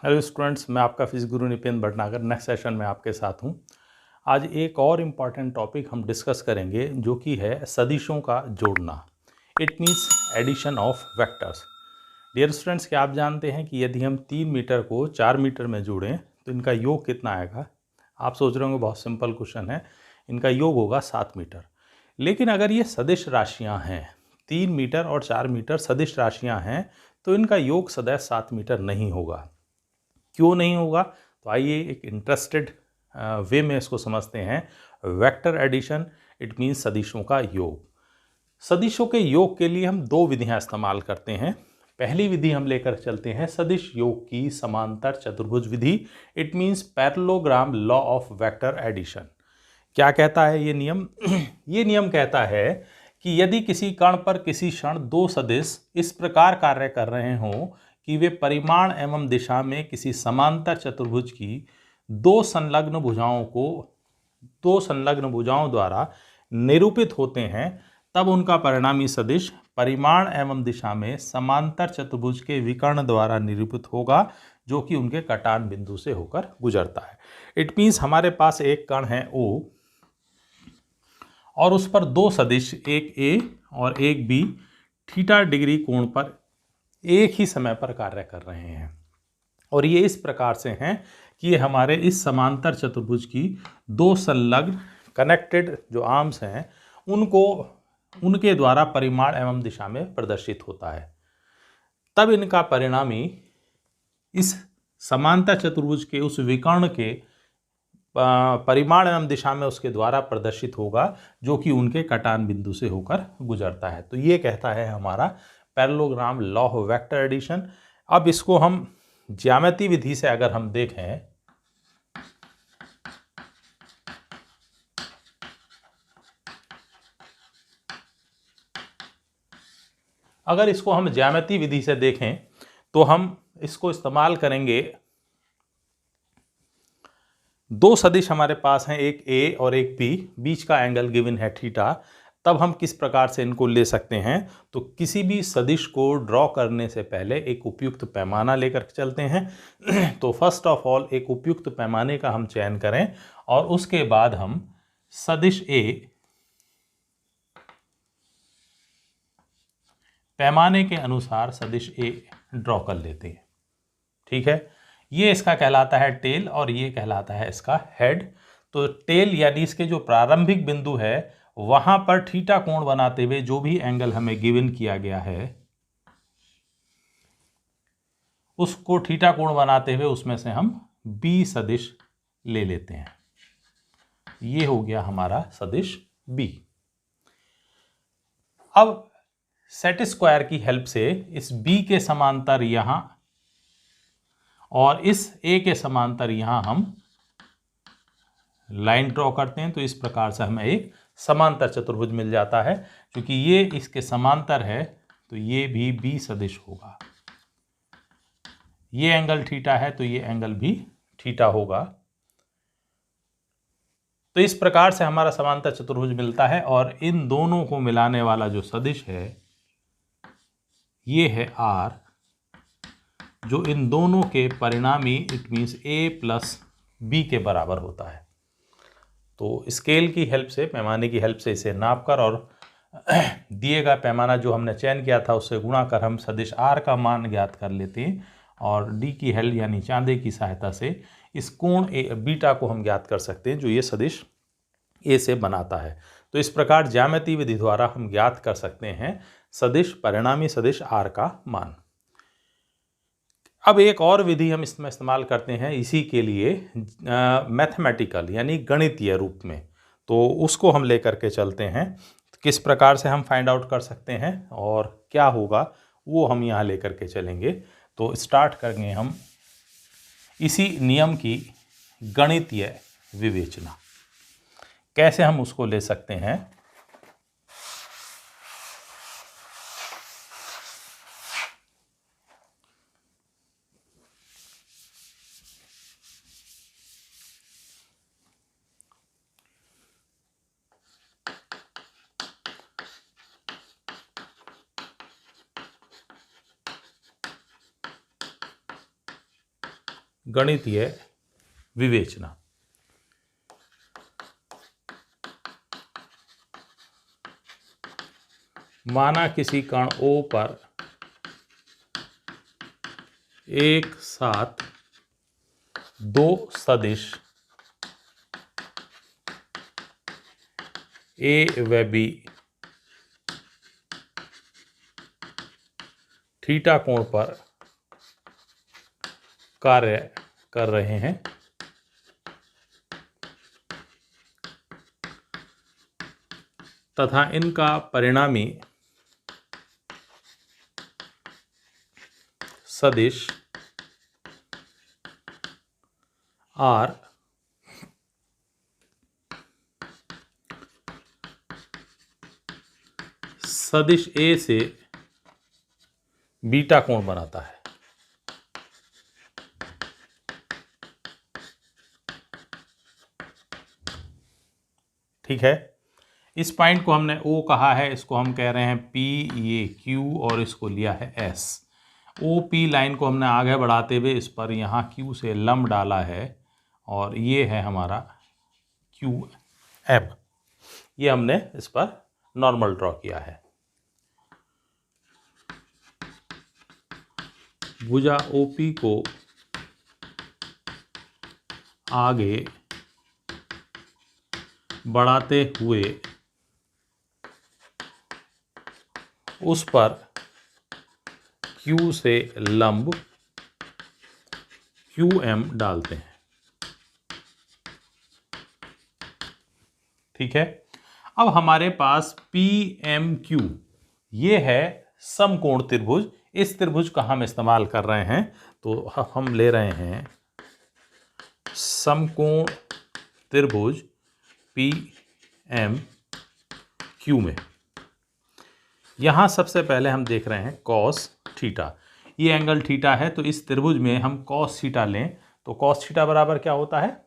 Hello students, मैं आपका physics गुरु Nipendra Bhatnagar next session में आपके साथ हूं। आज एक और इम्पॉर्टेंट टॉपिक हम डिस्कस करेंगे जो कि है सदिशों का जोड़ना। It means addition of vectors. Dear students, क्या आप जानते हैं कि यदि हम 3 मीटर को 4 मीटर में जोड़ें तो इनका योग कितना आएगा? आप सोच रहे होंगे बहुत सिंपल क्वेश्चन है, इनका योग होगा 7 मीटर। लेकिन अगर ये सदिश राशियाँ हैं, 3 मीटर और 4 मीटर सदिश राशियाँ हैं, तो इनका योग सदैव 7 मीटर नहीं होगा। क्यों नहीं होगा? तो आइए एक इंटरेस्टेड वे में इसको समझते हैं। वेक्टर एडिशन, इट मीन्स सदिशों का योग। सदिशों के योग के लिए हम दो विधियां इस्तेमाल करते हैं। पहली विधि हम लेकर चलते हैं सदिश योग की समांतर चतुर्भुज विधि। It means parallelogram law of vector addition. क्या कहता है ये नियम? ये नियम कहता है कि यदि किसी कण पर किसी क्षण दो सदिश इस प्रकार कार्य कर रहे हों कि वे परिमाण एवं दिशा में किसी समांतर चतुर्भुज की दो संलग्न भुजाओं द्वारा निरूपित होते हैं, तब उनका परिणामी सदिश परिमाण एवं दिशा में समांतर चतुर्भुज के विकर्ण द्वारा निरूपित होगा, जो कि उनके कटान बिंदु से होकर गुजरता है। इट मीन्स हमारे पास एक कण है O और उस पर दो सदिश, एक A और एक B, थीटा डिग्री कोण पर एक ही समय पर कार्य कर रहे हैं। और ये इस प्रकार से हैं कि ये हमारे इस समांतर चतुर्भुज की दो संलग्न कनेक्टेड जो आर्म्स हैं उनको उनके द्वारा परिमाण एवं दिशा में प्रदर्शित होता है। तब इनका परिणामी इस समांतर चतुर्भुज के उस विकर्ण के परिमाण एवं दिशा में उसके द्वारा प्रदर्शित होगा, जो कि उनके कटान बिंदु से होकर गुजरता है। तो ये कहता है हमारा parallelogram law of vector addition. अब इसको हम ज्यामिति विधि से अगर हम देखें, अगर इसको हम ज्यामिति विधि से देखें तो हम इसको इस्तेमाल करेंगे। दो सदिश हमारे पास हैं, एक A और एक B, बीच का एंगल गिवन है थीटा। तब हम किस प्रकार से इनको ले सकते हैं? तो किसी भी सदिश को ड्रॉ करने से पहले एक उपयुक्त पैमाना लेकर चलते हैं। तो फर्स्ट ऑफ ऑल एक उपयुक्त पैमाने का हम चयन करें और उसके बाद हम सदिश A पैमाने के अनुसार सदिश A ड्रॉ कर लेते हैं। ठीक है, ये इसका कहलाता है टेल और ये कहलाता है इसका हेड। तो टेल यानी इसके जो प्रारंभिक बिंदु है वहां पर थीटा कोण बनाते हुए जो भी एंगल हमें गिवन किया गया है उसको थीटा कोण बनाते हुए उसमें से हम B सदिश ले लेते हैं। ये हो गया हमारा सदिश B। अब सेट स्क्वायर की हेल्प से इस B के समांतर यहां और इस A के समांतर यहां हम लाइन ड्रॉ करते हैं। तो इस प्रकार से हमें एक समांतर चतुर्भुज मिल जाता है। क्योंकि ये इसके समांतर है तो ये भी B सदिश होगा। ये एंगल थीटा है तो ये एंगल भी थीटा होगा। तो इस प्रकार से हमारा समांतर चतुर्भुज मिलता है और इन दोनों को मिलाने वाला जो सदिश है ये है R, जो इन दोनों के परिणामी it means A plus B के बराबर होता है। तो स्केल की हेल्प से, पैमाने की हेल्प से इसे नाप कर और दिए गए पैमाना जो हमने चयन किया था उससे गुणा कर हम सदिश R का मान ज्ञात कर लेते हैं और D की हेल्प यानी चांदे की सहायता से इस कोण बीटा को हम ज्ञात कर सकते हैं जो ये सदिश A से बनाता है। तो इस प्रकार ज्यामितीय विधि द्वारा हम ज्ञात कर सकते हैं सदिश, परिणामी सदिश R का मान। अब एक और विधि हम इसमें इस्तेमाल करते हैं इसी के लिए मैथमेटिकल यानी गणितीय रूप में। तो उसको हम लेकर के चलते हैं। किस प्रकार से हम फाइंड आउट कर सकते हैं और क्या होगा वो हम यहाँ लेकर के चलेंगे। तो स्टार्ट करेंगे हम इसी नियम की गणितीय विवेचना। कैसे हम उसको ले सकते हैं? गणितीय विवेचना। माना किसी कण O पर एक साथ दो सदिश A व B थीटा कोण पर कार्य कर रहे हैं तथा इनका परिणामी सदिश R सदिश A से बीटा कोण बनाता है। ठीक है, इस पॉइंट को हमने O कहा है, इसको हम कह रहे हैं P, ये Q और इसको लिया है S। OP लाइन को हमने आगे बढ़ाते हुए इस पर यहाँ Q से लंब डाला है और ये है हमारा QM। ये हमने इस पर नॉर्मल ड्रॉ किया है। भुजा OP को आगे बढ़ाते हुए उस पर Q से लंब QM डालते हैं। ठीक है, अब हमारे पास PMQ ये है समकोण त्रिभुज। इस त्रिभुज का हम इस्तेमाल कर रहे हैं, तो हम ले रहे हैं समकोण त्रिभुज PMQ में। यहाँ सबसे पहले हम देख रहे हैं कॉस थीटा। ये एंगल थीटा है, तो इस त्रिभुज में हम कॉस थीटा लें तो कॉस थीटा बराबर क्या होता है?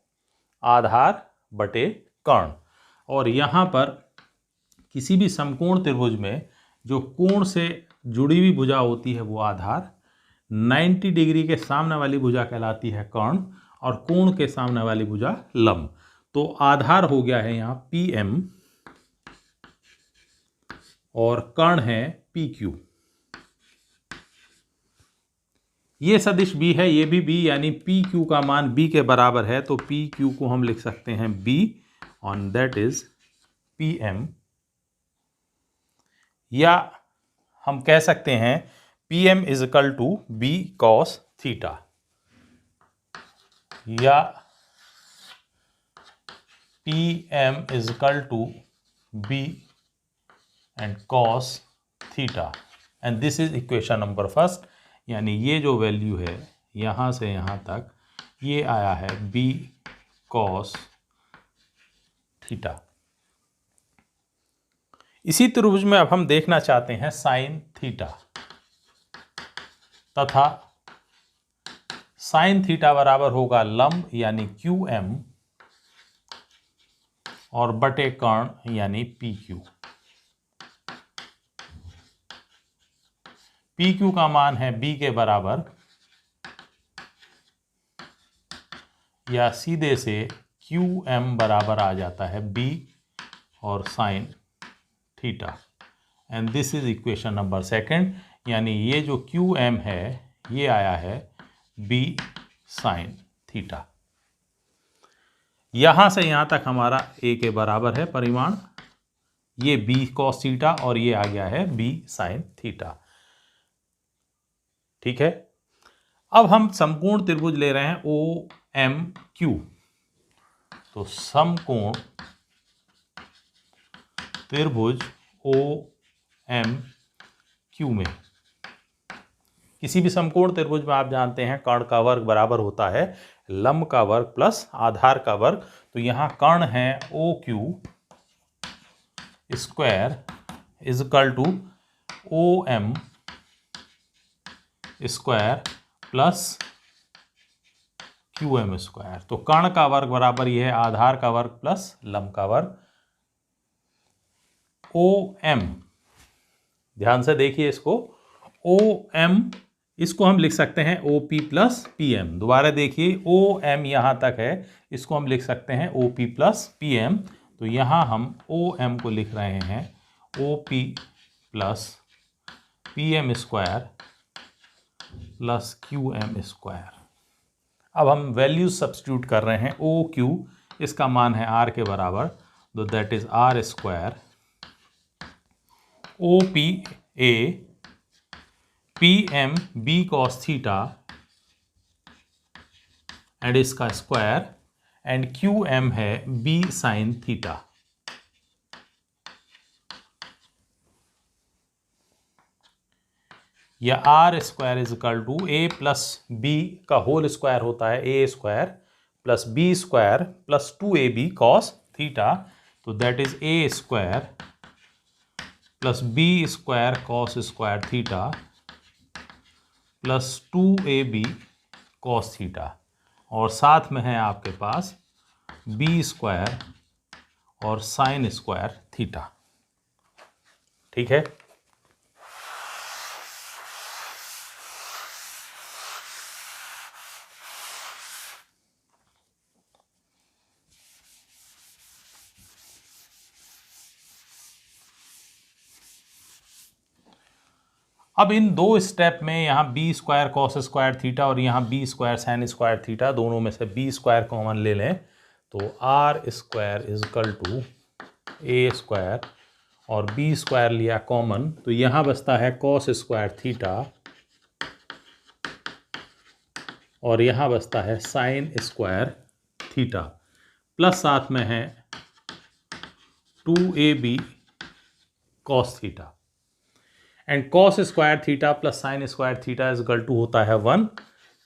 आधार बटे कर्ण। और यहाँ पर किसी भी समकोण त्रिभुज में जो कोण से जुड़ी हुई भुजा होती है वो आधार, 90 डिग्री के सामने वाली भुजा कहलाती है कर्ण और कोण के सामने वाली भुजा लंब। तो आधार हो गया है यहाँ PM और कर्ण है PQ। ये सदिश B है, ये भी B, यानी PQ का मान B के बराबर है, तो PQ को हम लिख सकते हैं B और दैट इज PM। या हम कह सकते हैं PM is equal to B cos theta, या PM is equal to B and cos theta, and this is equation number first. यानी ये जो वैल्यू है यहाँ से यहाँ तक ये आया है B cos थीटा। इसी त्रिभुज में अब हम देखना चाहते हैं साइन थीटा, तथा साइन थीटा बराबर होगा लंब यानी QM और बटे कर्ण यानी PQ। PQ का मान है B के बराबर, या सीधे से QM बराबर आ जाता है B और sine theta, and this is equation number second. यानी ये जो QM है ये आया है B साइन थीटा। यहां से यहां तक हमारा A के बराबर है परिमाण, ये B cos थीटा और ये आ गया है B साइन थीटा। ठीक है, अब हम समकोण त्रिभुज ले रहे हैं OMQ। तो समकोण त्रिभुज OMQ में किसी भी समकोण त्रिभुज में आप जानते हैं कर्ण का वर्ग बराबर होता है लंब का वर्ग प्लस आधार का वर्ग। तो यहाँ कर्ण है OQ square is equal to OM square plus QM square. तो कर्ण का वर्ग बराबर ये है आधार का वर्ग प्लस लंब का वर्ग। OM, ध्यान से देखिए इसको, OM इसको हम लिख सकते हैं OP प्लस PM। दोबारा देखिए, OM यहाँ तक है, इसको हम लिख सकते हैं OP प्लस PM। तो यहाँ हम OM को लिख रहे हैं OP plus PM square plus QM square. अब हम वैल्यूज सब्स्टिट्यूट कर रहे हैं। OQ इसका मान है R के बराबर, तो that is R square OPA PM B cos theta and इसका स्क्वायर, एंड QM है B साइन थीटा। या R square is equal to A plus B का होल स्क्वायर होता है A square plus B square plus 2AB cos theta. तो that is A square plus B square cos square theta plus 2AB cos theta, और साथ में है आपके पास B स्क्वायर और साइन स्क्वायर थीटा। ठीक है। अब इन दो स्टेप में यहाँ B square cos square theta और यहाँ B square sine square theta, दोनों में से बी स्क्वायर कॉमन ले लें तो R square is equal to A square, और बी स्क्वायर लिया कॉमन तो यहाँ बचता है कॉस स्क्वायर थीटा और यहाँ बचता है साइन स्क्वायर थीटा, प्लस साथ में है 2AB cos theta, and cos square theta plus sine square theta is equal to होता है 1।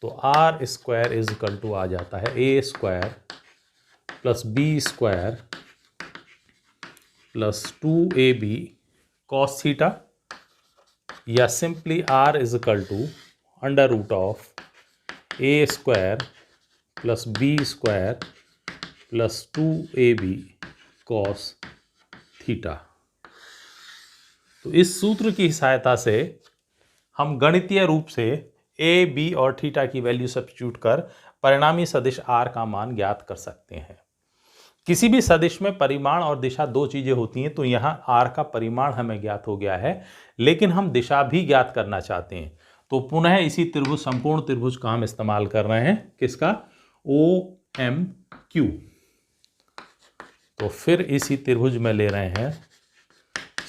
तो R square is equal to आ जाता है A square plus B square plus 2AB cos theta, या simply R is equal to under root of A square plus B square plus 2AB cos theta. तो इस सूत्र की सहायता से हम गणितीय रूप से ए, बी और थीटा की वैल्यू सब्स्टिट्यूट कर परिणामी सदिश आर का मान ज्ञात कर सकते हैं। किसी भी सदिश में परिमाण और दिशा दो चीजें होती हैं, तो यहाँ आर का परिमाण हमें ज्ञात हो गया है, लेकिन हम दिशा भी ज्ञात करना चाहते हैं। तो पुनः इसी त्रिभुज, समकोण त्रिभुज का हम इस्तेमाल कर रहे हैं, किसका? OMQ। तो फिर इसी त्रिभुज में ले रहे हैं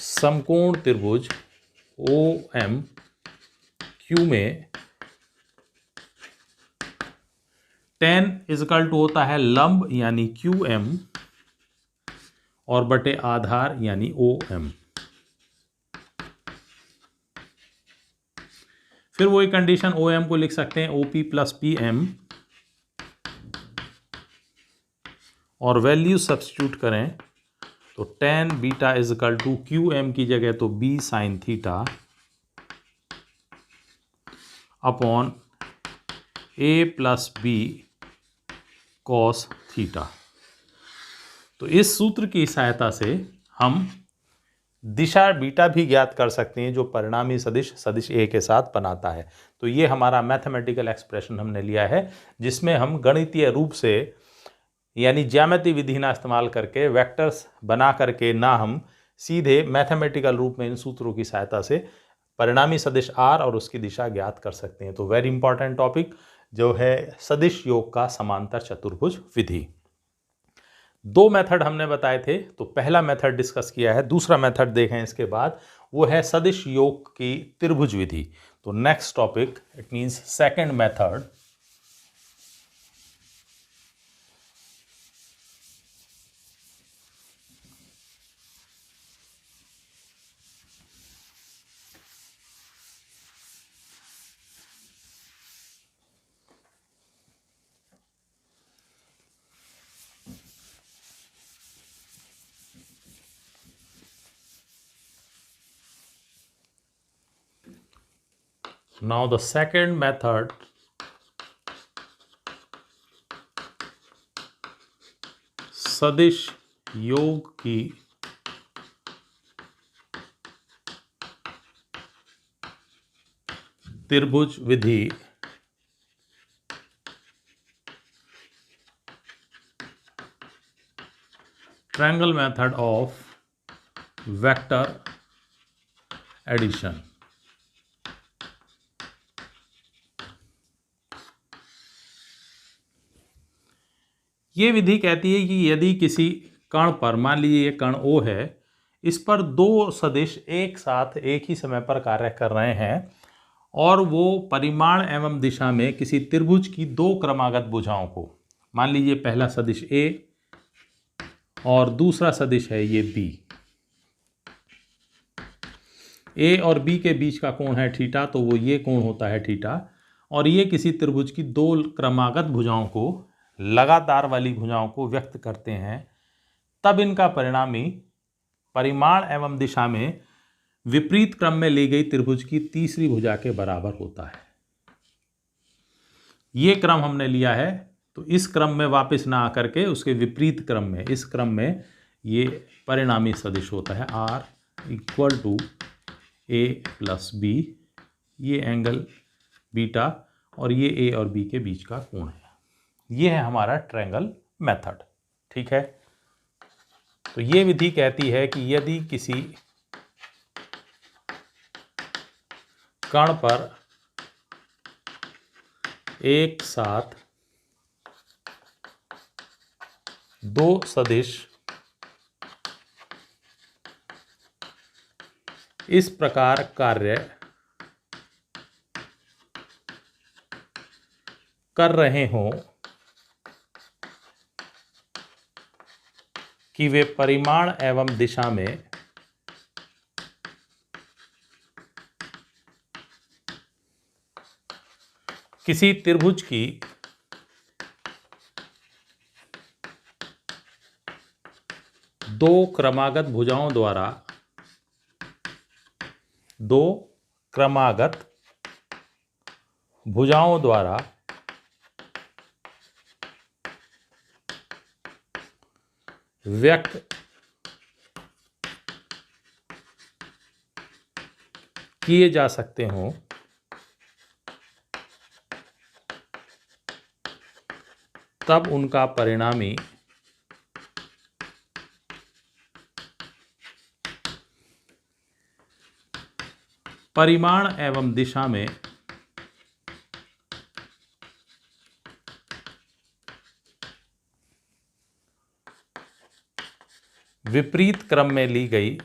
समकोण त्रिभुज OMQ में tan इज इक्वल टू होता है लंब यानी QM और बटे आधार यानी OM। फिर वही कंडीशन, OM को लिख सकते हैं OP प्लस PM और वैल्यू सब्स्टिट्यूट करें तो tan beta is equal to QM की जगह तो B sine theta upon A plus B cos theta. तो इस सूत्र की सहायता से हम दिशा बीटा भी ज्ञात कर सकते हैं जो परिणामी सदिश सदिश A के साथ बनाता है। तो ये हमारा मैथमेटिकल एक्सप्रेशन हमने लिया है, जिसमें हम गणितीय रूप से यानी ज्यामिति विधि ना इस्तेमाल करके, वेक्टर्स बना करके ना, हम सीधे मैथमेटिकल रूप में इन सूत्रों की सहायता से परिणामी सदिश आर और उसकी दिशा ज्ञात कर सकते हैं। तो वेरी इंपॉर्टेंट टॉपिक जो है सदिश योग का समांतर चतुर्भुज विधि। दो मेथड हमने बताए थे, तो पहला मेथड डिस्कस किया है, दूसरा मेथड देखें इसके बाद, वो है सदिश योग की त्रिभुज विधि। तो next topic, it means second method, now the second method सदिश योग की त्रिभुज विधि triangle method of vector addition. ये विधि कहती है कि यदि किसी कण पर, मान लीजिए ये कण O है, इस पर दो सदिश एक साथ एक ही समय पर कार्य कर रहे हैं और वो परिमाण एवं दिशा में किसी त्रिभुज की दो क्रमागत भुजाओं को, मान लीजिए पहला सदिश A और दूसरा सदिश है ये B। A और B के बीच का कोण है थीटा, तो वो ये कोण होता है थीटा, और ये किसी त्रिभुज की दो क्रमागत भुजाओं को, लगातार वाली भुजाओं को व्यक्त करते हैं, तब इनका परिणामी परिमाण एवं दिशा में विपरीत क्रम में ली गई त्रिभुज की तीसरी भुजा के बराबर होता है। ये क्रम हमने लिया है, तो इस क्रम में वापस ना आकर के उसके विपरीत क्रम में, इस क्रम में ये परिणामी सदिश होता है R equal to A plus B, ये एंगल बीटा और ये A और B के बीच का कोण है। ये है हमारा ट्रायंगल मेथड, ठीक है। तो ये विधि कहती है कि यदि किसी कण पर एक साथ दो सदिश इस प्रकार कार्य कर रहे हों कि वे परिमाण एवं दिशा में किसी त्रिभुज की दो क्रमागत भुजाओं द्वारा व्यक्त किए जा सकते हों, तब उनका परिणामी परिमाण एवं दिशा में विपरीत क्रम में ली गई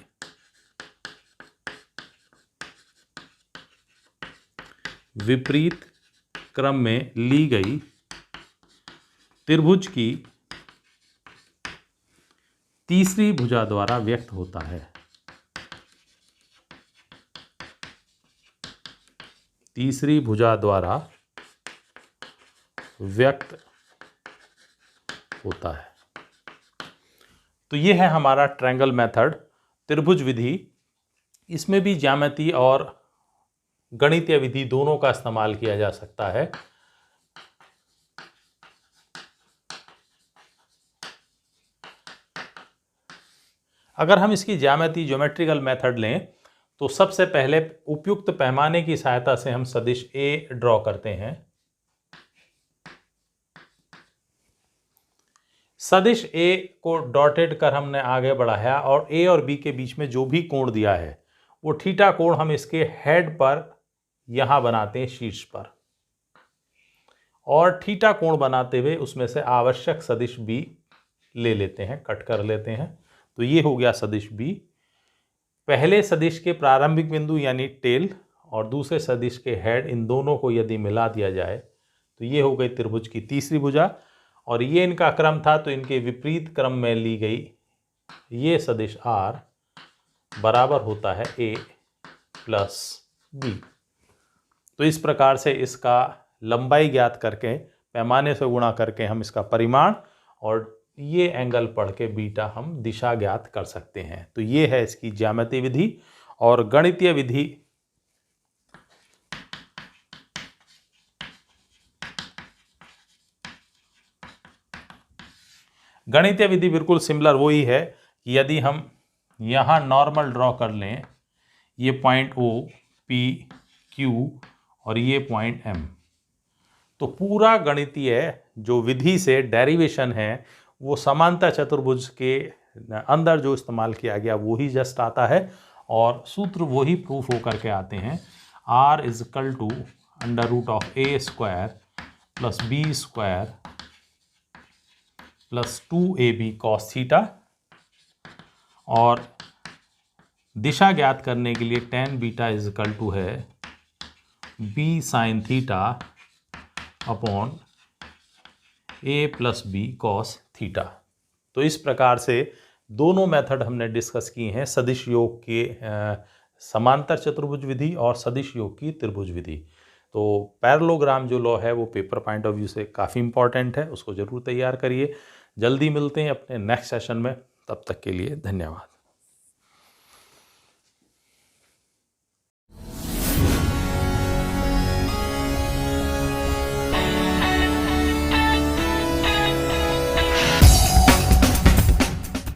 त्रिभुज की तीसरी भुजा द्वारा व्यक्त होता है। तीसरी भुजा द्वारा व्यक्त होता है। तो ये है हमारा ट्रायंगल मेथड, त्रिभुज विधि। इसमें भी ज्यामिति और गणितीय विधि दोनों का इस्तेमाल किया जा सकता है। अगर हम इसकी ज्योमेट्रिकल मेथड लें तो सबसे पहले उपयुक्त पैमाने की सहायता से हम सदिश A ड्रॉ करते हैं। सदिश A को डॉटेड कर हमने आगे बढ़ाया और A और B के बीच में जो भी कोण दिया है वो थीटा कोण हम इसके हेड पर यहां बनाते हैं, शीर्ष पर, और थीटा कोण बनाते हुए उसमें से आवश्यक सदिश B ले लेते हैं, कट कर लेते हैं। तो ये हो गया सदिश B। पहले सदिश के प्रारंभिक बिंदु यानी टेल और दूसरे सदिश के हेड, इन दोनों को यदि मिला दिया जाए तो ये हो गई त्रिभुज की तीसरी भुजा, और ये इनका क्रम था तो इनके विपरीत क्रम में ली गई ये सदिश R बराबर होता है A प्लस B। तो इस प्रकार से इसका लंबाई ज्ञात करके, पैमाने से गुणा करके हम इसका परिमाण और ये एंगल पढ़ के बीटा हम दिशा ज्ञात कर सकते हैं। तो ये है इसकी ज्यामितीय विधि। और गणितीय विधि बिल्कुल सिमिलर वही है कि यदि हम यहाँ नॉर्मल ड्रॉ कर लें, ये पॉइंट O, P, Q और ये पॉइंट M। तो पूरा गणितीय जो विधि से डेरिवेशन है वो समांतर चतुर्भुज के अंदर जो इस्तेमाल किया गया वही जस्ट आता है और सूत्र वही प्रूफ होकर के आते हैं। R is equal to under root of A square plus B square plus 2AB cos theta, और दिशा ज्ञात करने के लिए tan बीटा इजकल टू है B sine theta upon A plus B cos theta. तो इस प्रकार से दोनों मेथड हमने डिस्कस किए हैं, सदिश योग के समांतर चतुर्भुज विधि और सदिश योग की त्रिभुज विधि। तो पैरेललोग्राम जो लॉ है वो पेपर पॉइंट ऑफ व्यू से काफ़ी इंपॉर्टेंट है, उसको ज़रूर तैयार करिए। जल्दी मिलते हैं अपने नेक्स्ट सेशन में, तब तक के लिए धन्यवाद।